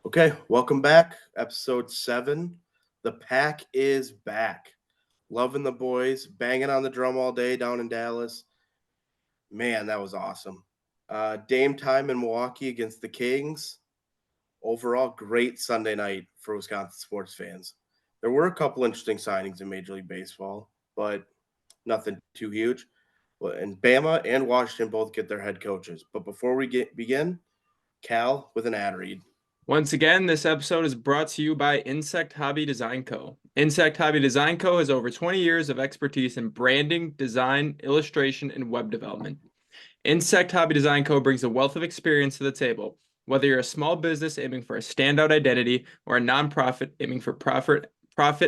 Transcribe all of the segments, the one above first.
Okay, welcome back. Episode 7. The pack is back. Loving the boys, banging on the drum all day down in Dallas. Man, that was awesome. Dame time in Milwaukee against the Kings. Overall, great Sunday night for Wisconsin sports fans. There were a couple interesting signings in Major League Baseball, but nothing too huge. And Bama and Washington both get their head coaches. But before we begin, Cal with an ad read. Once again, this episode is brought to you by Insect Hobby Design Co. Insect Hobby Design Co. has over 20 years of expertise in branding, design, illustration, and web development. Insect Hobby Design Co. brings a wealth of experience to the table. Whether you're a small business aiming for a standout identity or a nonprofit aiming for profit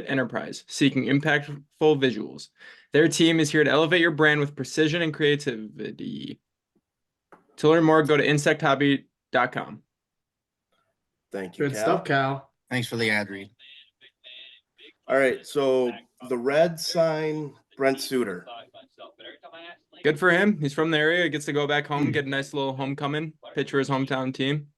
enterprise seeking impactful visuals, their team is here to elevate your brand with precision and creativity. To learn more, go to insecthobby.com. Thank you, Good Cal. stuff, Cal. Thanks for the ad read. All right, so the Reds sign Brent Suter. Good for him. He's from the area. He gets to go back home, get a nice little homecoming, pitch for his hometown team.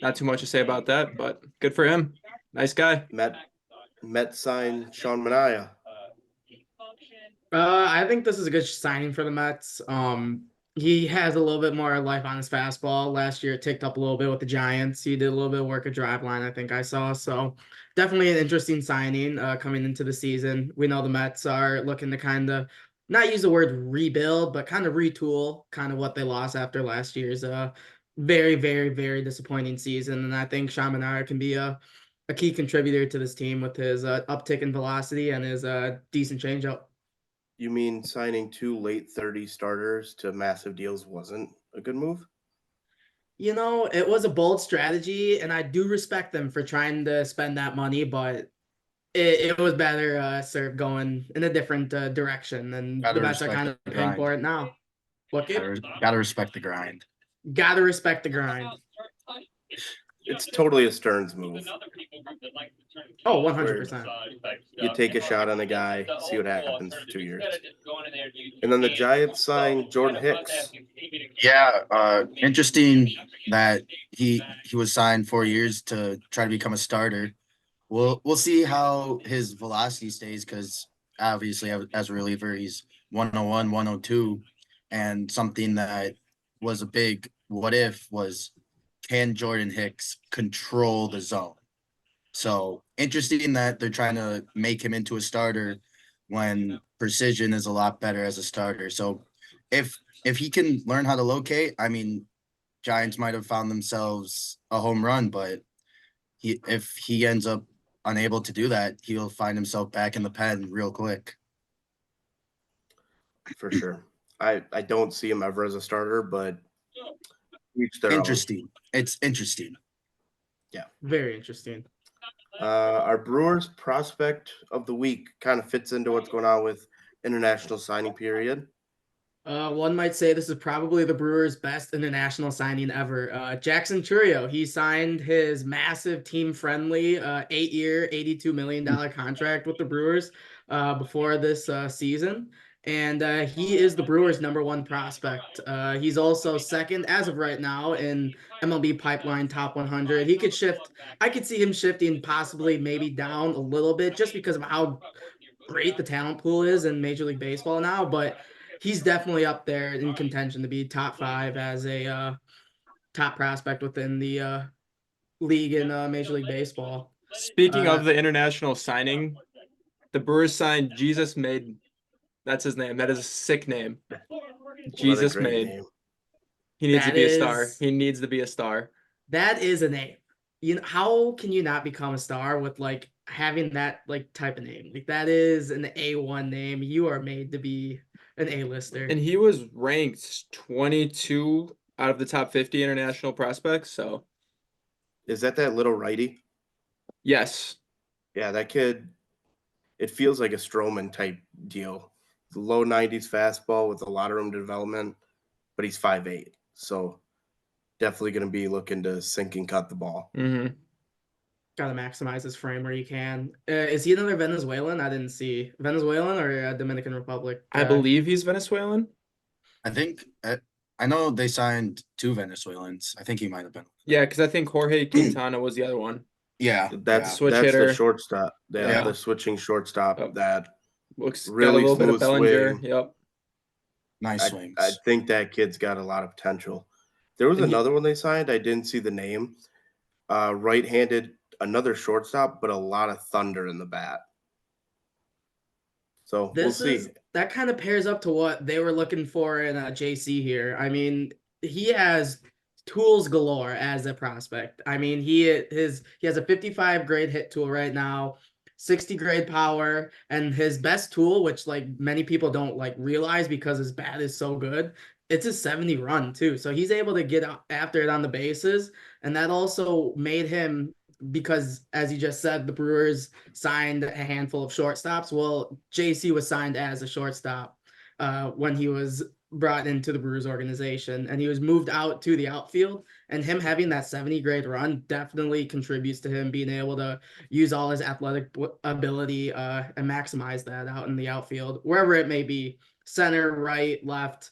Not too much to say about that, but good for him. Nice guy. Met sign Sean Manaea. I think this is a good signing for the Mets. He has a little bit more life on his fastball. Last year, it ticked up a little bit with the Giants. He did a little bit of work at Driveline, I think I saw. So definitely an interesting signing coming into the season. We know the Mets are looking to kind of not use the word rebuild, but kind of retool kind of what they lost after last year's very, very, very disappointing season. And I think Sean Manaea can be a key contributor to this team with his uptick in velocity and his decent changeup. You mean signing 2 late 30 starters to massive deals wasn't a good move? You know, it was a bold strategy, and I do respect them for trying to spend that money, but it was better served going in a different direction, and the Mets are kind of paying for it now. What? Gotta respect the grind. Gotta respect the grind. It's totally a Stearns move. Oh, 100%. You take a shot on a guy, see what happens for 2 years. And then the Giants sign Jordan Hicks. Yeah, interesting that he was signed 4 years to try to become a starter. We'll see how his velocity stays because obviously as a reliever he's 101, 102, and something that was a big what if was, can Jordan Hicks control the zone? So interesting that they're trying to make him into a starter when precision is a lot better as a starter. So if he can learn how to locate, I mean, Giants might have found themselves a home run, but if he ends up unable to do that, he'll find himself back in the pen real quick. For sure. I don't see him ever as a starter, but each their Interesting. own. It's interesting. Yeah. Very interesting. Our Brewers prospect of the week kind of fits into what's going on with international signing period. One might say this is probably the Brewers' best international signing ever. Jackson Chourio, he signed his massive team-friendly 8-year, $82 million contract with the Brewers before this season. And he is the Brewers' #1 prospect. He's also second, as of right now, in MLB Pipeline Top 100. He could shift. I could see him shifting possibly maybe down a little bit just because of how great the talent pool is in Major League Baseball now. But he's definitely up there in contention to be top 5 as a top prospect within the league in Major League Baseball. Speaking of the international signing, the Brewers signed Jesus Made. That's his name. That is a sick name. Jesus Made. Name. He needs to be a star. He needs to be a star. That is a name. You know, how can you not become a star with like having that like type of name? Like that is an A1 name. You are made to be an A-lister. And he was ranked 22 out of the top 50 international prospects. So, is that little righty? Yes. Yeah, that kid. It feels like a Stroman type deal. The low 90s fastball with a lot of room to development, but he's 5'8", so definitely going to be looking to sink and cut the ball. Mm-hmm. Got to maximize his frame where you can. Is he another Venezuelan? I didn't see. Venezuelan or Dominican Republic? I believe he's Venezuelan. I think I know they signed 2 Venezuelans. I think he might have been. Yeah, because I think Jorge Quintana was the other one. Yeah, That's Switch that's hitter. the shortstop. Yeah, Yeah. the switching shortstop Yep. that Got a really little bit of smooth Bellinger. swing. Yep. nice I swings. think that kid's got a lot of potential. There was And he- another one they signed. I didn't see the name. Right-handed, another shortstop, but a lot of thunder in the bat. So we'll see. That kind of pairs up to what they were looking for in JC here. I mean, he has tools galore as a prospect. I mean, he has a 55 grade hit tool right now, 60 grade power, and his best tool, which like many people don't like realize because his bat is so good, it's a 70 run too. So he's able to get after it on the bases, and that also made him, because as you just said, the Brewers signed a handful of shortstops. Well, JC was signed as a shortstop when he was brought into the Brewers organization, and he was moved out to the outfield. And him having that 70 grade run definitely contributes to him being able to use all his athletic ability and maximize that out in the outfield, wherever it may be, center, right, left.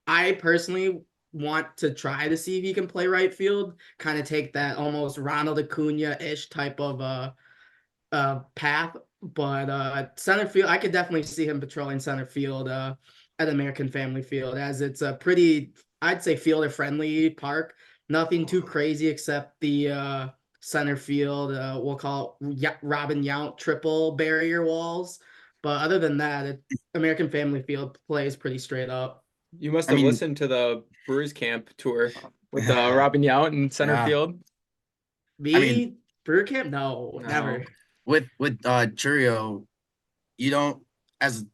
I personally want to try to see if he can play right field, kind of take that almost Ronald Acuna-ish type of path. But center field, I could definitely see him patrolling center field at American Family Field, as it's a pretty, I'd say, fielder friendly park. Nothing too crazy except the center field. We'll call it Robin Yount triple barrier walls. But other than that, American Family Field plays pretty straight up. You must I have mean- listened to the Brewers camp tour with Robin Yount in center Yeah. field. Me, I mean- Brewer Camp? No, No. never. With Churio, you don't, as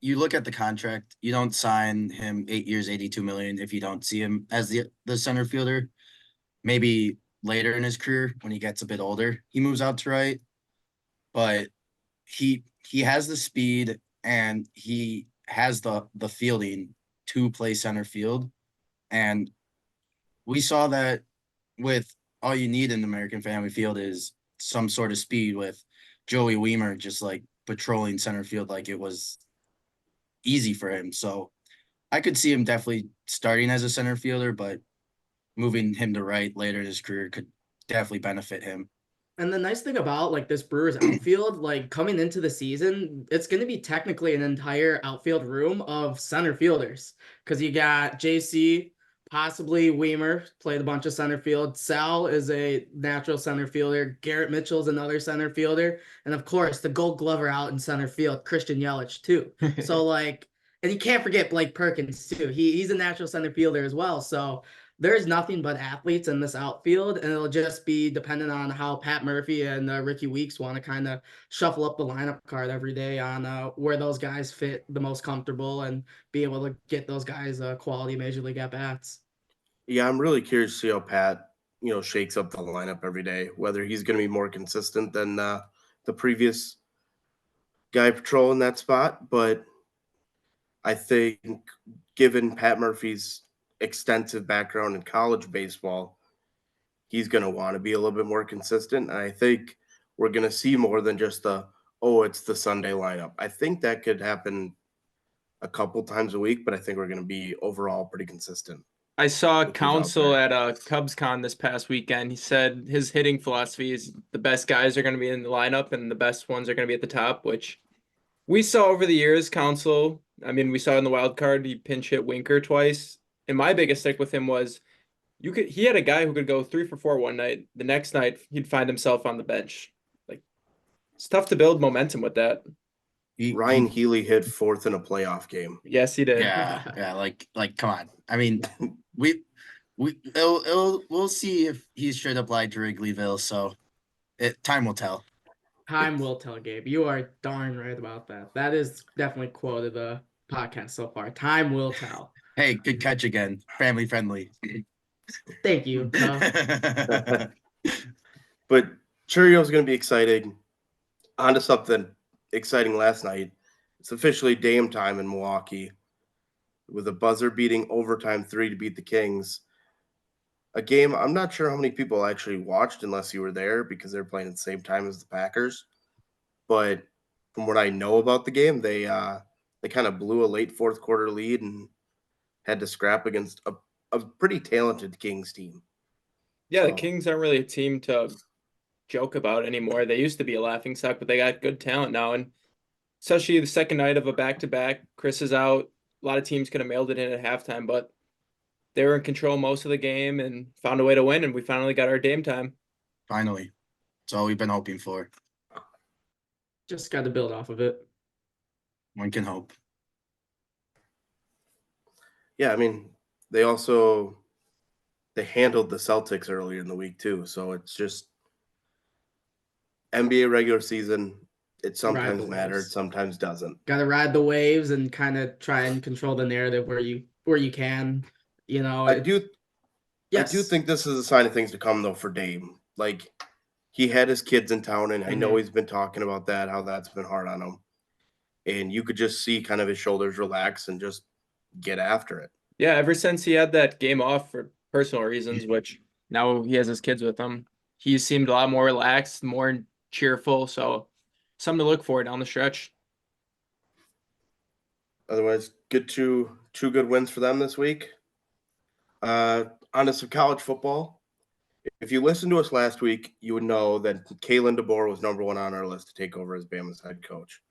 you look at the contract, you don't sign him 8 years, 82 million if you don't see him as the center fielder. Maybe later in his career when he gets a bit older, he moves out to right. But he has the speed and he has the fielding to play center field. And we saw that with all you need in American Family Field is some sort of speed, with Joey Weimer just like patrolling center field like it was easy for him. So I could see him definitely starting as a center fielder, but moving him to right later in his career could definitely benefit him. And the nice thing about like this Brewers outfield, like coming into the season, it's going to be technically an entire outfield room of center fielders, because you got JC, possibly Weimer, played a bunch of center field. Sal is a natural center fielder. Garrett Mitchell's another center fielder, and of course the Gold Glover out in center field, Christian Yelich too. So like, and you can't forget Blake Perkins too. He's a natural center fielder as well. So there's nothing but athletes in this outfield, and it'll just be dependent on how Pat Murphy and Ricky Weeks want to kind of shuffle up the lineup card every day on where those guys fit the most comfortable and be able to get those guys quality major league at bats. Yeah, I'm really curious to see how Pat, shakes up the lineup every day, whether he's going to be more consistent than the previous guy patrolling that spot. But I think, given Pat Murphy's extensive background in college baseball, he's going to want to be a little bit more consistent. And I think we're going to see more than just it's the Sunday lineup. I think that could happen a couple times a week, but I think we're going to be overall pretty consistent. I saw With who's out Council there. at CubsCon this past weekend. He said his hitting philosophy is the best guys are going to be in the lineup and the best ones are going to be at the top, which we saw over the years. Council, I mean, we saw in the wild card, he pinch hit Winker twice. And my biggest stick with him was he had a guy who could go 3 for 4 one night. The next night, he'd find himself on the bench. Like, it's tough to build momentum with that. Ryan Healy hit fourth in a playoff game. Yes, he did. Yeah, like come on. I mean, we'll see if he's straight up lied to Wrigleyville. So time will tell. Time will tell, Gabe. You are darn right about that. That is definitely quote of the podcast so far. Time will tell. Hey, good catch again. Family friendly. Thank you. But Churio's going to be exciting. On to something exciting last night. It's officially Dame time in Milwaukee, with a buzzer beating overtime 3 to beat the Kings. A game I'm not sure how many people actually watched unless you were there, because they're playing at the same time as the Packers. But from what I know about the game, they kind of blew a late fourth quarter lead and had to scrap against a a pretty talented Kings team. Yeah, the So- Kings aren't really a team to joke about anymore. They used to be a laughingstock, but they got good talent now. And especially the second night of a back-to-back, Chris is out. A lot of teams could have mailed it in at halftime, but they were in control most of the game and found a way to win, and we finally got our Dame time. Finally. It's all we've been hoping for. Just got to build off of it. One can hope. Yeah, I mean, they handled the Celtics earlier in the week too. So it's just NBA regular season. It Ride sometimes the matters, waves. sometimes doesn't. Got to ride the waves and kind of try and control the narrative where you can. You know, I do Yes. think this is a sign of things to come though for Dame. Like he had his kids in town, and I know he's been talking about that, how that's been hard on him. And you could just see kind of his shoulders relax and just get after it. Yeah, ever since he had that game off for personal reasons, which now he has his kids with him, he seemed a lot more relaxed, more cheerful. So something to look for down the stretch. Otherwise, get two good wins for them this week. On to some college football. If you listened to us last week, you would know that Kalen DeBoer was number one on our list to take over as Bama's head coach.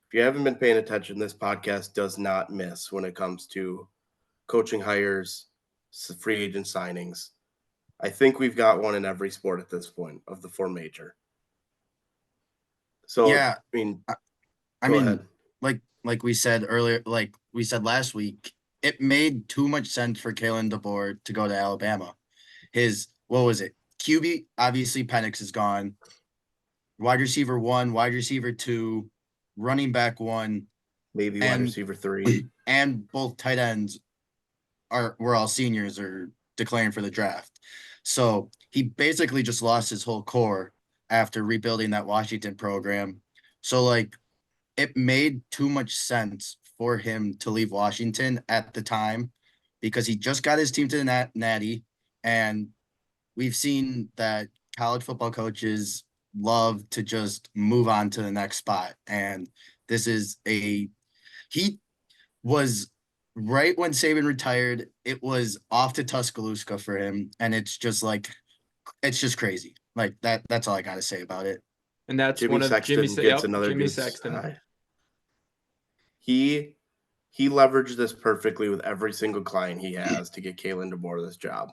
If you haven't been paying attention, this podcast does not miss when it comes to coaching hires, free agent signings. I think we've got one in every sport at this point of the four major. So, Yeah, I mean, I go mean, ahead. like we said earlier, like we said last week, it made too much sense for Kalen DeBoer to go to Alabama. What was it? QB, obviously Penix is gone. Wide receiver 1, wide receiver 2, running back 1, Maybe wide and- receiver 3. and both tight ends were all seniors or declaring for the draft. So he basically just lost his whole core after rebuilding that Washington program. So like it made too much sense for him to leave Washington at the time because he just got his team to the natty, and we've seen that college football coaches love to just move on to the next spot. And this is he was right when Saban retired, it was off to Tuscaloosa for him. And it's just crazy. Like that's all I got to say about it. And that's Jimmy one of Sexton Jimmy. gets another Jimmy good Sexton. side. He leveraged this perfectly with every single client he has to get Kalen DeBoer this job.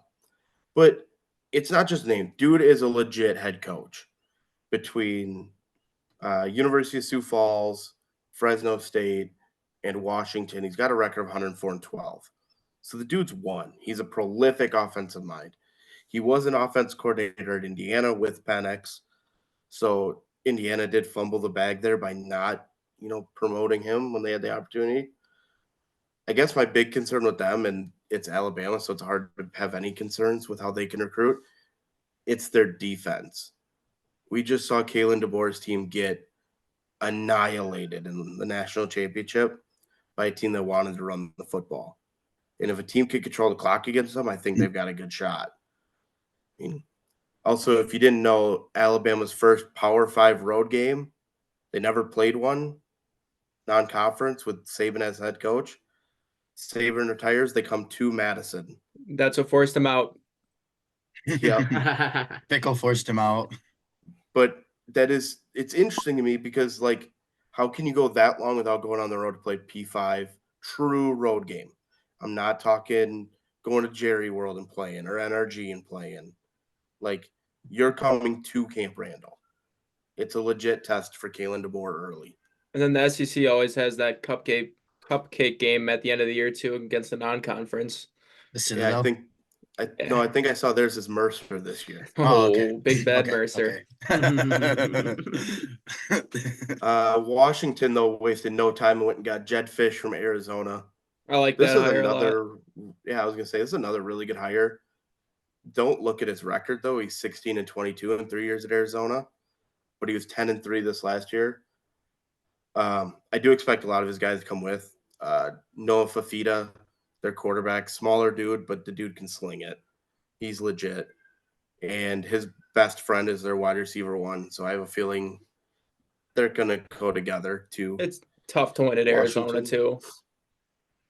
But it's not just name. Dude is a legit head coach between University of Sioux Falls, Fresno State, and Washington. He's got a record of 104-12. So the dude's won. He's a prolific offensive mind. He was an offense coordinator at Indiana with Penix. So Indiana did fumble the bag there by not, promoting him when they had the opportunity. I guess my big concern with them, and it's Alabama, so it's hard to have any concerns with how they can recruit. It's their defense. We just saw Kalen DeBoer's team get annihilated in the national championship by a team that wanted to run the football. And if a team can control the clock against them, I think they've got a good shot. I mean, also, if you didn't know, Alabama's first Power 5 road game, they never played one non-conference with Saban as head coach. Saban retires, they come to Madison. That's what forced him out. Yeah. Pickle forced him out. But it's interesting to me because, like, how can you go that long without going on the road to play P5 true road game? I'm not talking going to Jerry World and playing or NRG and playing. Like, you're coming to Camp Randall. It's a legit test for Kalen DeBoer early. And then the SEC always has that cupcake game at the end of the year too against the non-conference. The Yeah, Citadel. I think I saw theirs as Mercer this year. Oh, okay. Big bad Okay, Mercer. okay. Washington, though, wasted no time and went and got Jed Fish from Arizona. I like This that is hire a lot. I was going to say, this is another really good hire. Don't look at his record, though. He's 16-22 in 3 years at Arizona, but he was 10-3 this last year. I do expect a lot of his guys to come with. Noah Fafita, their quarterback, smaller dude, but the dude can sling it. He's legit. And his best friend is their wide receiver 1, so I have a feeling they're going to go together too. It's tough to win at Arizona Washington. too.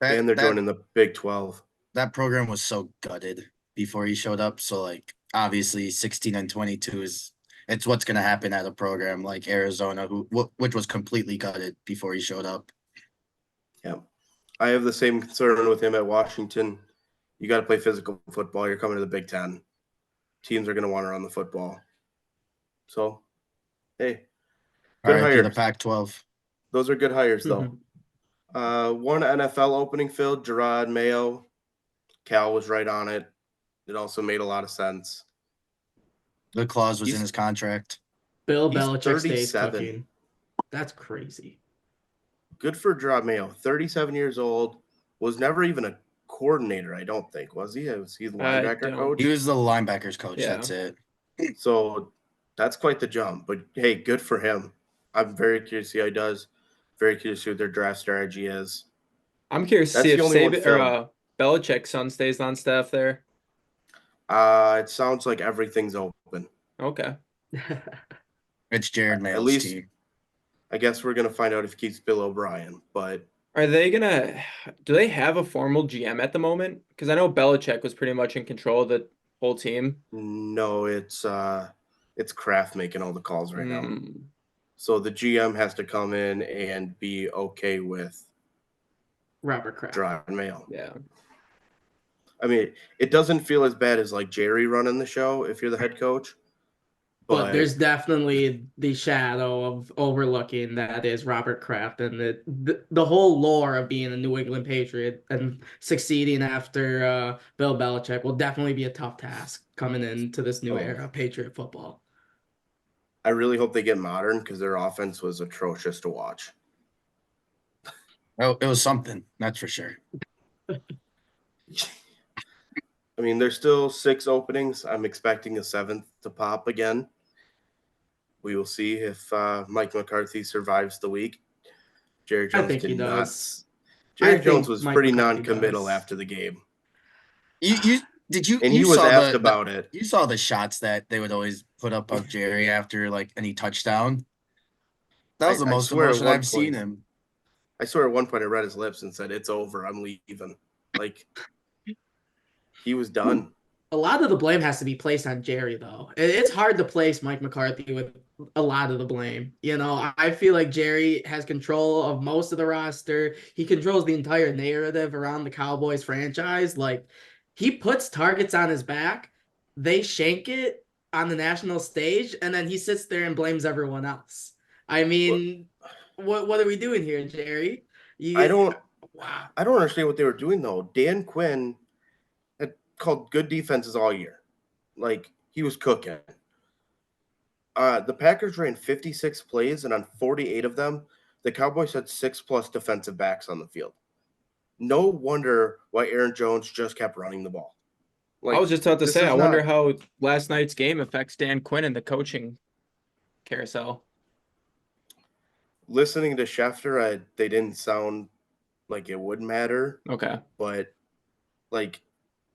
And they're joining the Big 12. that program was so gutted before he showed up. So like obviously 16-22 it's what's gonna happen at a program like Arizona, which was completely gutted before he showed up. Yeah. I have the same concern with him at Washington. You got to play physical football. You're coming to the Big Ten. Teams are going to want to run the football. So, hey, good RIP hires. the Pac-12. Those are good hires, though. One NFL opening filled, Gerard Mayo. Cal was right on it. It also made a lot of sense. The clause was in He's- his contract. Bill He's Belichick stays 37. cooking. That's crazy. Good for Gerard Mayo. 37 years old. Was never even a coordinator, I don't think. Was he? Was he the linebacker don't. coach? He was the linebackers coach. Yeah. That's it. So that's quite the jump. But hey, good for him. I'm very curious to see how he does. Very curious to see what their draft strategy is. I'm curious to That's see the if only one Saban filled. or Belichick's son stays on staff there. It sounds like everything's open. Okay. It's Jared Mayo's least- team. I guess we're gonna find out if he keeps Bill O'Brien. But Are they gonna? Do they have a formal GM at the moment? Because I know Belichick was pretty much in control of the whole team. no, it's Kraft making all the calls right now. Mm, So the GM has to come in and be okay with Robert Kraft. Gerard Mayo. yeah. I mean, it doesn't feel as bad as like Jerry running the show if you're the head coach. But there's definitely the shadow of overlooking that is Robert Kraft and the whole lore of being a New England Patriot and succeeding after Bill Belichick will definitely be a tough task coming into this new era of Patriot football. I really hope they get modern because their offense was atrocious to watch. Oh, it was something, that's for sure. I mean, there's still 6 openings. I'm expecting a 7th to pop again. We will see if Mike McCarthy survives the week. Jerry Jones I think he did not. does. Jerry I Jones think was Mike pretty McCarthy non-committal does. after the game, You and he was saw asked the, about it. You saw the shots that they would always put up of Jerry after like any touchdown. That was the I most swear at emotion one I've seen point- him. I swear at one point I read his lips and said, "It's over. I'm leaving." Like he was done. A lot of the blame has to be placed on Jerry, though. It's hard to place Mike McCarthy with a lot of the blame. You know, I feel like Jerry has control of most of the roster. He controls the entire narrative around the Cowboys franchise. Like, he puts targets on his back, they shank it on the national stage, and then he sits there and blames everyone else. I mean, what are we doing here, Jerry? I don't Wow. understand what they were doing though. Dan Quinn had called good defenses all year. Like he was cooking. The Packers ran 56 plays, and on 48 of them, the Cowboys had 6+ defensive backs on the field. No wonder why Aaron Jones just kept running the ball. Like, I was just about to this say, is I wonder not- how last night's game affects Dan Quinn and the coaching carousel. Listening to Schefter, they didn't sound like it would matter, Okay. but like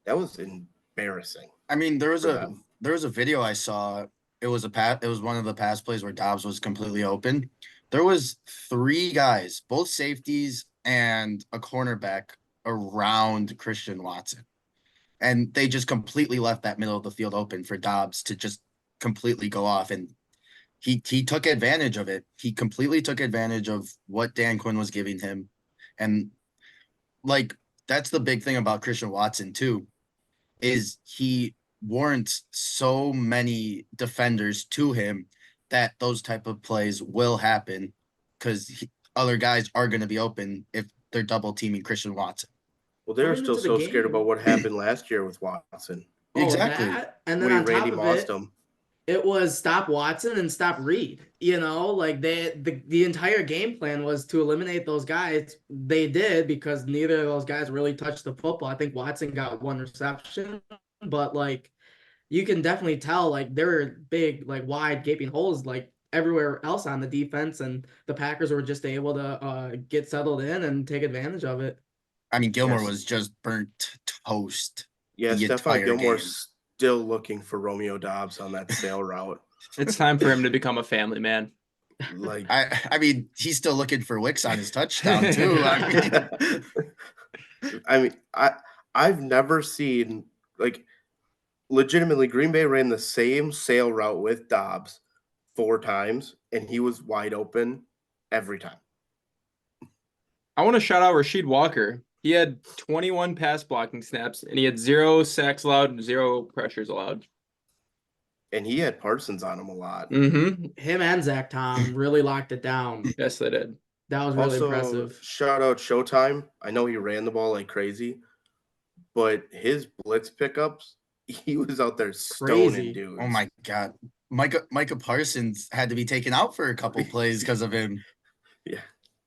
that was embarrassing. I mean, there was for a them. video I saw. It was one of the pass plays where Dobbs was completely open. There was 3 guys, both safeties and a cornerback around Christian Watson. And they just completely left that middle of the field open for Dobbs to just completely go off. And he took advantage of it. He completely took advantage of what Dan Quinn was giving him. And like, that's the big thing about Christian Watson too, is he warrants so many defenders to him that those type of plays will happen because other guys are going to be open if they're double teaming Christian Watson. Well, they were Coming still into the so scared game- about what happened last year with Watson Exactly. And then when on Randy top of mossed it, him. it was stop Watson and stop Reed. You know, like the entire game plan was to eliminate those guys. They did because neither of those guys really touched the football. I think Watson got 1 reception, but like you can definitely tell like there were big, like wide gaping holes like everywhere else on the defense, and the Packers were just able to get settled in and take advantage of it. I mean, Gilmore Yes. was just burnt toast. Yeah, the Stephon entire Gilmore's still looking for Romeo Dobbs on that sail route. It's time for him to become a family man. Like I mean, he's still looking for Wicks on his touchdown too. I mean, I mean, I've never seen, like, legitimately, Green Bay ran the same sail route with Dobbs 4 times, and he was wide open every time. I want to shout out Rasheed Walker. He had 21 pass blocking snaps, and he had 0 sacks allowed and 0 pressures allowed. And he had Parsons on him a lot. Mm-hmm. Him and Zach Tom really locked it down. Yes, they did. That was really Also, impressive. shout out Showtime. I know he ran the ball like crazy, but his blitz pickups, he was out there stoning Crazy. dudes. Oh my God. Micah Parsons had to be taken out for a couple plays because of him. Yeah.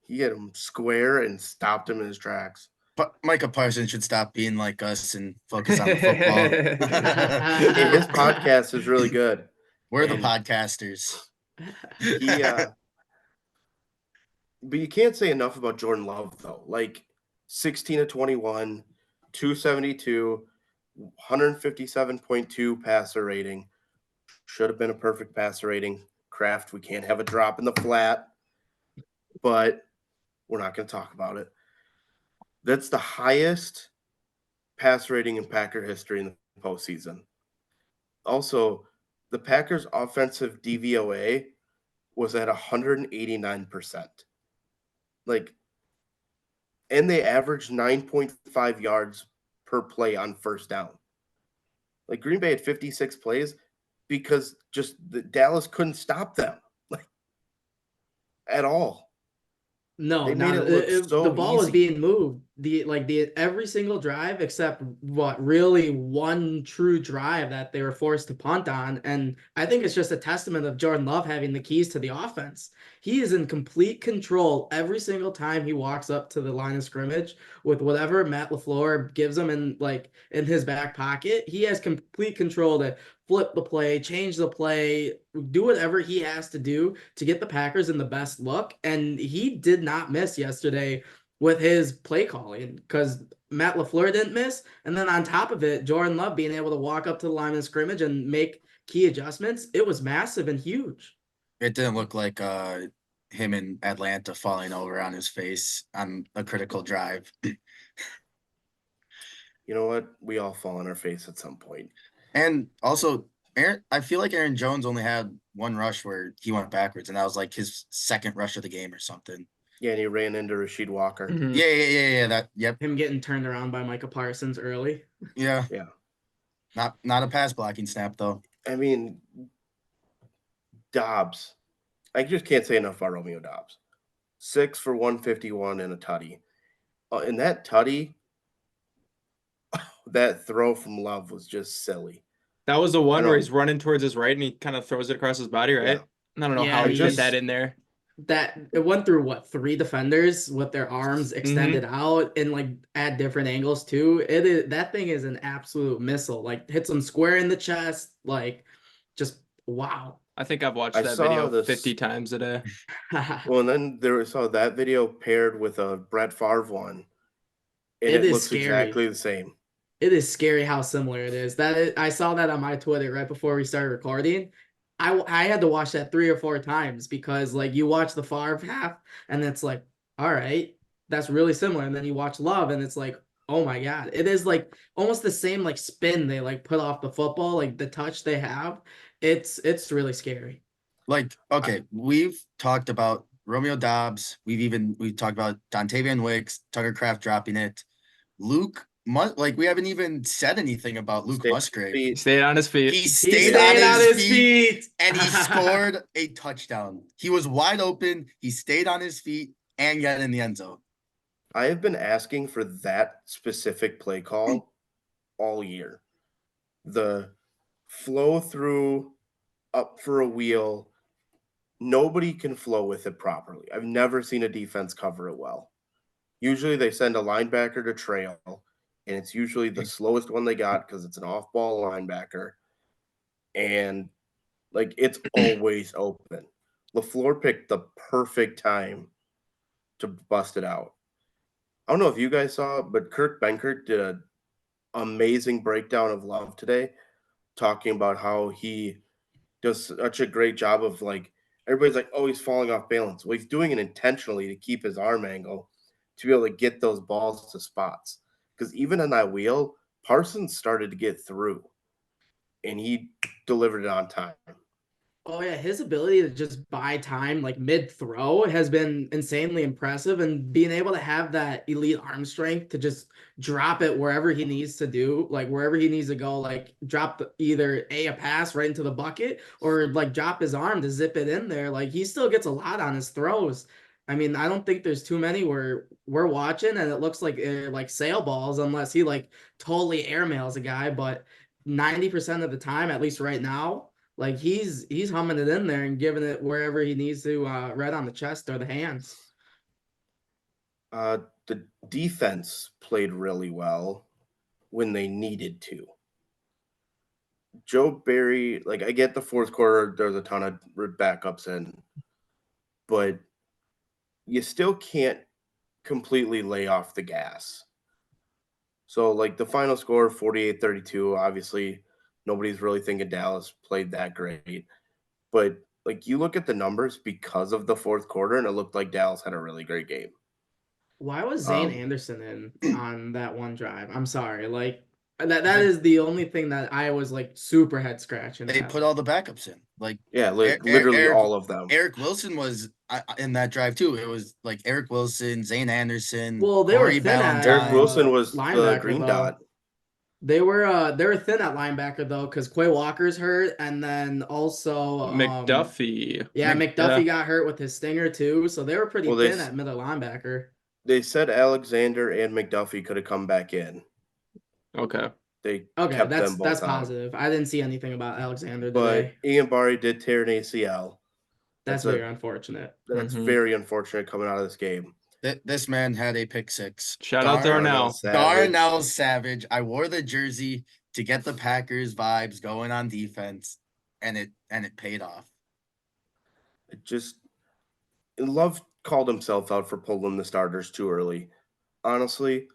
He hit him square and stopped him in his tracks. But Micah Parsons should stop being like us and focus on the football. Hey, his podcast is really good. We're the And podcasters. he but you can't say enough about Jordan Love though. Like 16 of 21, 272, 157.2 passer rating. Should have been a perfect passer rating. Kraft, we can't have a drop in the flat, but we're not going to talk about it. That's the highest pass rating in Packer history in the postseason. Also, the Packers' offensive DVOA was at 189%. Like, and they averaged 9.5 yards per play on first down. Like, Green Bay had 56 plays because just the Dallas couldn't stop them, like, at all. No, They made not it look so the ball was easy. being moved. The every single drive except what really one true drive that they were forced to punt on. And I think it's just a testament of Jordan Love having the keys to the offense. He is in complete control every single time he walks up to the line of scrimmage with whatever Matt LaFleur gives him in his back pocket. He has complete control to flip the play, change the play, do whatever he has to do to get the Packers in the best look. And he did not miss yesterday with his play calling because Matt LaFleur didn't miss. And then on top of it, Jordan Love being able to walk up to the line of scrimmage and make key adjustments. It was massive and huge. It didn't look like him in Atlanta falling over on his face on a critical drive. You know what? We all fall on our face at some point. And also, I feel like Aaron Jones only had one rush where he went backwards, and that was like his second rush of the game or something. Yeah, and he ran into Rasheed Walker. Mhm. Yeah. Yep. Him getting turned around by Micah Parsons early. Yeah. Yeah. Not a pass blocking snap though. I mean, Dobbs. I just can't say enough about Romeo Dobbs. 6 for 151 and a tutty. And that tutty, that throw from Love was just silly. That was the one I where don't- he's running towards his right and he kind of throws it across his body, right? Yeah. I don't know Yeah, how he just- hit that in there. That it went through what 3 defenders with their arms extended out and like at different angles too. It is that thing is an absolute missile. Like hits him square in the chest. Like just wow. I think I've watched I that saw video this- 50 times a day. Well, and then there was that video paired with a Brett Favre one, and It it is looks scary. exactly the same. It is scary how similar it is. I saw that on my Twitter right before we started recording. I had to watch that 3 or 4 times because like you watch the Favre half and it's like, all right, that's really similar. And then you watch Love and it's like, oh my God, it is like almost the same like spin they like put off the football, like the touch they have. It's really scary. Like, okay, we've talked about Romeo Dobbs. We've talked about Dontavian Wicks, Tucker Kraft dropping it. We haven't even said anything about Luke Stay- Musgrave. He stayed on his feet. He He stayed on his feet. feet. And he scored a touchdown. He was wide open. He stayed on his feet and got in the end zone. I have been asking for that specific play call all year. The flow through up for a wheel. Nobody can flow with it properly. I've never seen a defense cover it well. Usually they send a linebacker to trail, and it's usually the slowest one they got because it's an off-ball linebacker. And like it's always open. LaFleur picked the perfect time to bust it out. I don't know if you guys saw it, but Kirk Benkert did an amazing breakdown of Love today, talking about how he does such a great job of like everybody's like, oh, he's falling off balance. Well, he's doing it intentionally to keep his arm angle to be able to get those balls to spots. because even on that wheel, Parsons started to get through, and he delivered it on time. Oh yeah, his ability to just buy time like mid throw has been insanely impressive, and being able to have that elite arm strength to just drop it wherever he needs to do, like wherever he needs to go, like drop either a pass right into the bucket or like drop his arm to zip it in there. Like he still gets a lot on his throws. I mean, I don't think there's too many where we're watching and it looks like sail balls unless he like totally airmails a guy, but 90% of the time, at least right now, like he's humming it in there and giving it wherever he needs to, right on the chest or the hands. The defense played really well when they needed to. Joe Barry, like I get the fourth quarter, there's a ton of backups in, but you still can't completely lay off the gas. So like the final score 48-32, obviously nobody's really thinking Dallas played that great. But like you look at the numbers because of the fourth quarter and it looked like Dallas had a really great game. Why was Zane Um, Anderson in on that one drive? I'm sorry. Like that is the only thing that I was like super head scratching They at. put all the backups in. Like Yeah, literally all of them. Eric Wilson was in that drive too. It was like Eric Wilson, Zane Anderson, Well, they were Corey thin at Eric Wilson was the linebacker green though. dot. They were thin at linebacker though, because Quay Walker's hurt, and then also McDuffie. Yeah, Mc- McDuffie yeah. got hurt with his stinger too, so they were pretty Well, thin at middle linebacker. they said Alexander and McDuffie could have come back in. Okay. They Okay, kept that's them both out. positive. I didn't see anything about Alexander But today. Ian Barry did tear an ACL. That's very unfortunate. That's Mhm. very unfortunate coming out of this game. This man had a pick six. Shout out Darnell. Darnell Savage. I wore the jersey to get the Packers vibes going on defense, and it paid off. It just Love called himself out for pulling the starters too early. Honestly,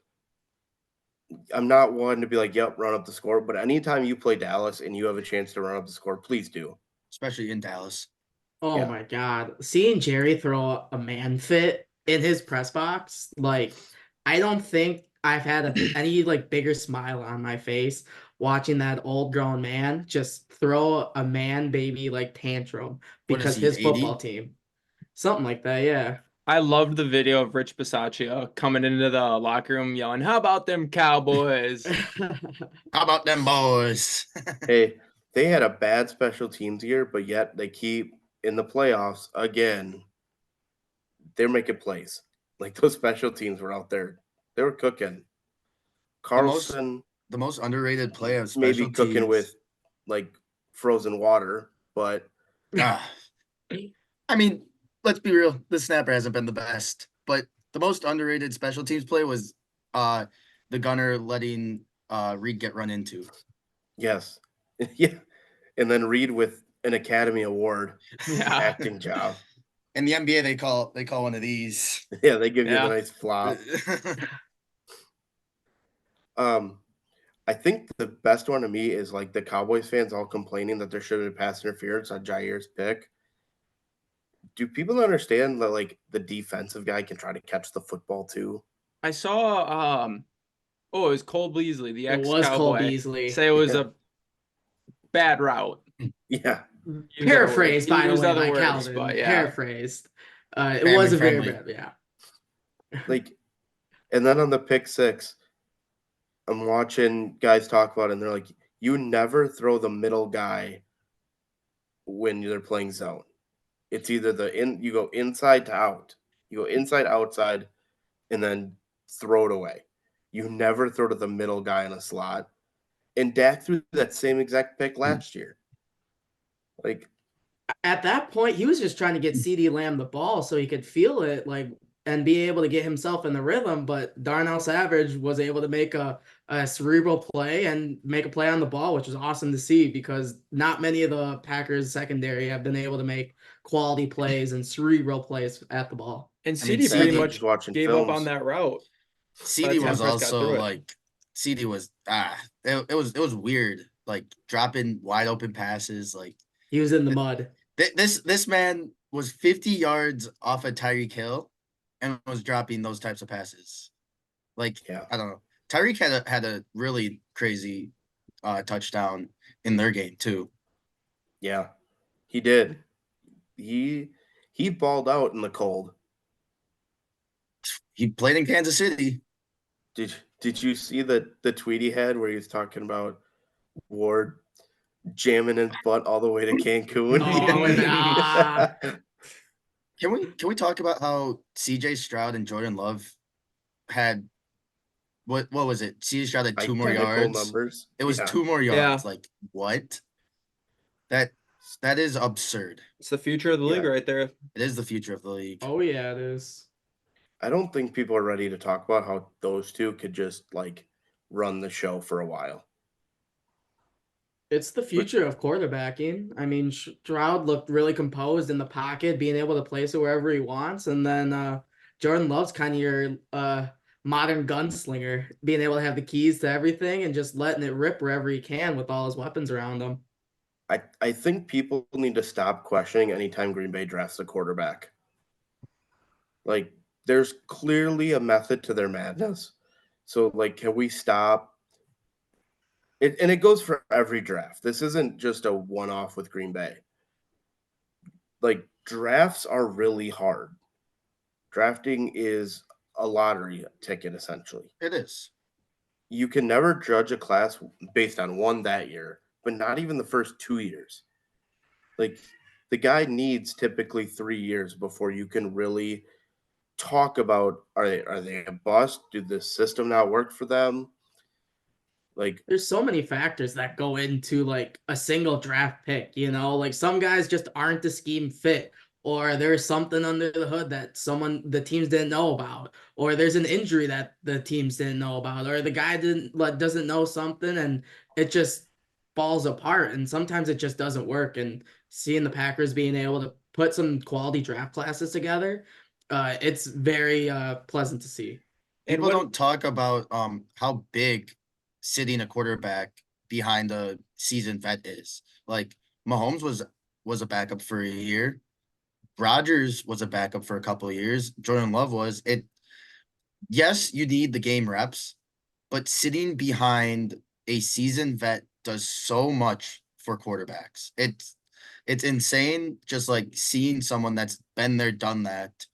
I'm not one to be like, yep, run up the score. But anytime you play Dallas and you have a chance to run up the score, please do. Especially in Dallas. Oh Yeah. my God. Seeing Jerry throw a man fit in his press box, like, I don't think I've had any like bigger smile on my face watching that old grown man just throw a man baby like tantrum What is because he, his 80? football team. Something like that, yeah. I loved the video of Rich Bisaccia coming into the locker room yelling, "How about them Cowboys?" How about them boys? Hey, they had a bad special teams year, but yet they keep in the playoffs again. They're making plays. Like those special teams were out there. They were cooking. Carlson The most underrated play of special maybe cooking teams. with like frozen water, but Ah. I mean, let's be real. The snapper hasn't been the best, but the most underrated special teams play was the gunner letting Reed get run into. yes. Yeah. And then Reed with an Academy Award Yeah. acting job. In the NBA, they call one of these. Yeah, they give you Yeah. the nice flop. I think the best one to me is like the Cowboys fans all complaining that there should have been pass interference on Jair's pick. Do people understand that like the defensive guy can try to catch the football too? I saw it was Cole Beasley, the It was Cole ex-Cowboy, Beasley. say it was Yeah. a bad route. Yeah. Use Paraphrased, other by the words. He used way, other by words, Calvin. but yeah. Paraphrased. It Family was a very friendly. bad, yeah. Like, and then on the pick six, I'm watching guys talk about it, and they're like, you never throw the middle guy when they're playing zone. It's either you go inside to out, you go inside, outside, and then throw it away. You never throw to the middle guy in a slot. And Dak threw that same exact pick last year. Like, At that point, he was just trying to get CeeDee Lamb the ball so he could feel it, like, and be able to get himself in the rhythm. But Darnell Savage was able to make a cerebral play and make a play on the ball, which was awesome to see because not many of the Packers secondary have been able to make quality plays and cerebral plays at the ball. And I mean, CD pretty CD much just watching gave up films. on that route. CD By the was time Prescott also threw it. like CD was it was weird, like dropping wide open passes. Like He was in the mud. this man was 50 yards off of Tyreek Hill and was dropping those types of passes. Like Yeah. I don't know. Tyreek had a really crazy touchdown in their game too. Yeah, he did. He balled out in the cold. He played in Kansas City. Did you see the tweet he had where he was talking about Ward jamming his butt all the way to Cancun? Oh, and Can we talk about how CJ Stroud and Jordan Love had what was it? CJ Stroud had 2 more Identical yards. numbers. It was Yeah. 2 more Yeah. yards. Like what? That is absurd. It's the future of the league Yeah. right there. It is the future of the league. oh yeah, it is. I don't think people are ready to talk about how those two could just like run the show for a while. It's the future of quarterbacking. I mean, Stroud looked really composed in the pocket, being able to place it wherever he wants, and then Jordan Love's kind of your modern gunslinger, being able to have the keys to everything and just letting it rip wherever he can with all his weapons around him. I think people need to stop questioning anytime Green Bay drafts a quarterback. Like, there's clearly a method to their madness. So, like, can we stop? And it goes for every draft. This isn't just a one-off with Green Bay. Like, drafts are really hard. Drafting is a lottery ticket, essentially. It is. You can never judge a class based on one that year, but not even the first 2 years. Like, the guy needs typically 3 years before you can really talk about are they a bust? Did the system not work for them? Like, There's so many factors that go into like a single draft pick, you know, like some guys just aren't the scheme fit, or there's something under the hood that the teams didn't know about, or there's an injury that the teams didn't know about, or the guy doesn't know something and it just falls apart. And sometimes it just doesn't work. And seeing the Packers being able to put some quality draft classes together, it's very pleasant to see. People don't talk about how big sitting a quarterback behind a seasoned vet is. Like Mahomes was a backup for a year. Rodgers was a backup for a couple of years. Jordan Love was. Yes, you need the game reps, but sitting behind a seasoned vet does so much for quarterbacks. It's insane just like seeing someone that's been there, done that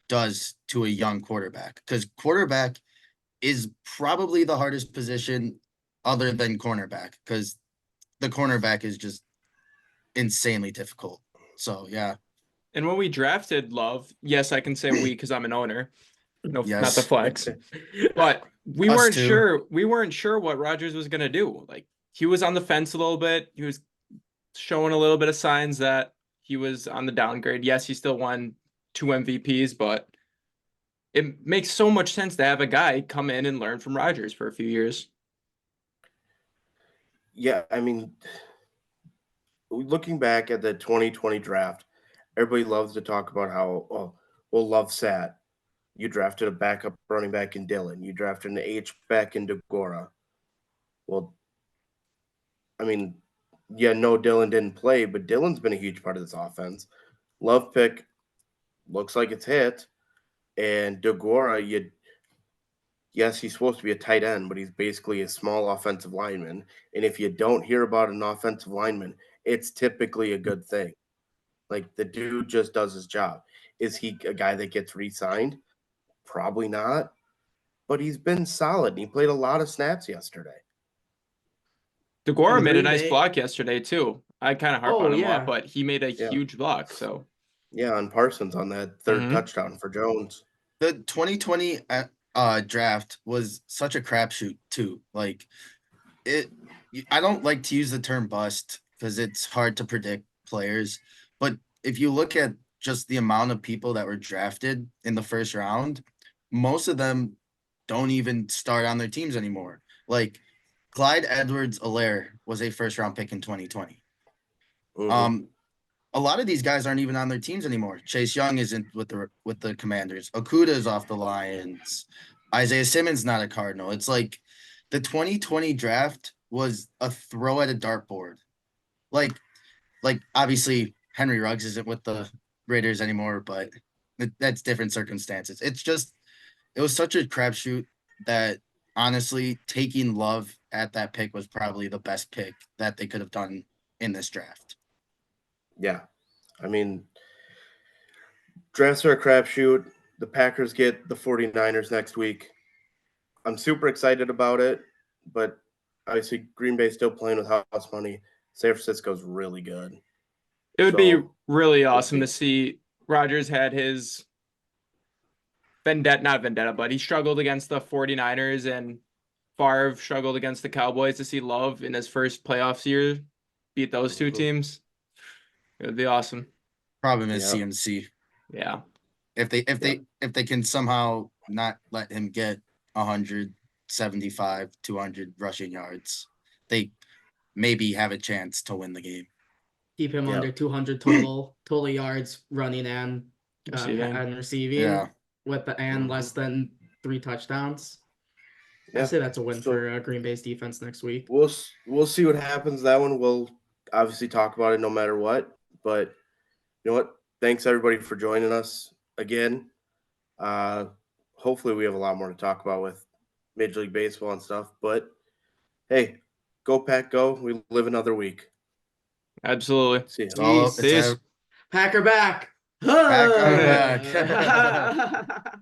does to a young quarterback. Because quarterback is probably the hardest position other than cornerback, because the cornerback is just insanely difficult. So yeah. And when we drafted Love, yes, I can say we because I'm an owner. No, Yes. not the flex. But we Us weren't too. sure. We weren't sure what Rodgers was gonna do. Like he was on the fence a little bit. He was showing a little bit of signs that he was on the downgrade. Yes, he still won 2 MVPs, but it makes so much sense to have a guy come in and learn from Rodgers for a few years. yeah, I mean, looking back at the 2020 draft, everybody loves to talk about how, well, Love sat. You drafted a backup running back in Dillon. You drafted an H back in DeGora. Well, I mean, yeah, no, Dillon didn't play, but Dillon's been a huge part of this offense. Love pick looks like it's hit. And DeGora, yes, he's supposed to be a tight end, but he's basically a small offensive lineman. And if you don't hear about an offensive lineman, it's typically a good thing. Like the dude just does his job. Is he a guy that gets re-signed? Probably not. But he's been solid. And he played a lot of snaps yesterday. DeGora And made a Green nice Bay- block yesterday too. I kind of harp Oh, on him a yeah. lot, but he made a Yeah. huge block. So Yeah, on Parsons on that third Mhm. touchdown for Jones. The 2020 draft was such a crapshoot too. Like I don't like to use the term bust because it's hard to predict players. But if you look at just the amount of people that were drafted in the first round, most of them don't even start on their teams anymore. Like Clyde Edwards-Helaire was a first round pick in 2020. Mhm. A lot of these guys aren't even on their teams anymore. Chase Young isn't with the Commanders. Okuda is off the Lions. Isaiah Simmons not a Cardinal. It's like the 2020 draft was a throw at a dartboard. Like obviously Henry Ruggs isn't with the Raiders anymore, but that's different circumstances. It was such a crapshoot that honestly, taking Love at that pick was probably the best pick that they could have done in this draft. Yeah. I mean, drafts are a crapshoot. The Packers get the 49ers next week. I'm super excited about it, but obviously Green Bay's still playing with house money. San Francisco's really good. It would be So, really we'll awesome to see. see Rodgers had his not vendetta, but he struggled against the 49ers and Favre struggled against the Cowboys to see Love in his first playoffs year beat those two Mhm. teams. It would be awesome. Problem is Yeah. CMC. Yeah. If they can somehow not let him get 175, 200 rushing yards, they maybe have a chance to win the game. Keep him Yeah. under 200 total yards running and Receiving. receiving Yeah. with less than 3 touchdowns. Yeah. I say that's a win So- for Green Bay's defense next week. We'll see what happens. That one we'll obviously talk about it no matter what. But you know what? Thanks everybody for joining us again. Hopefully we have a lot more to talk about with Major League Baseball and stuff. But hey, go Pack, go! We live another week. Absolutely. See ya. It's all Jeez. Peace. Packer back. Packer back. Huh.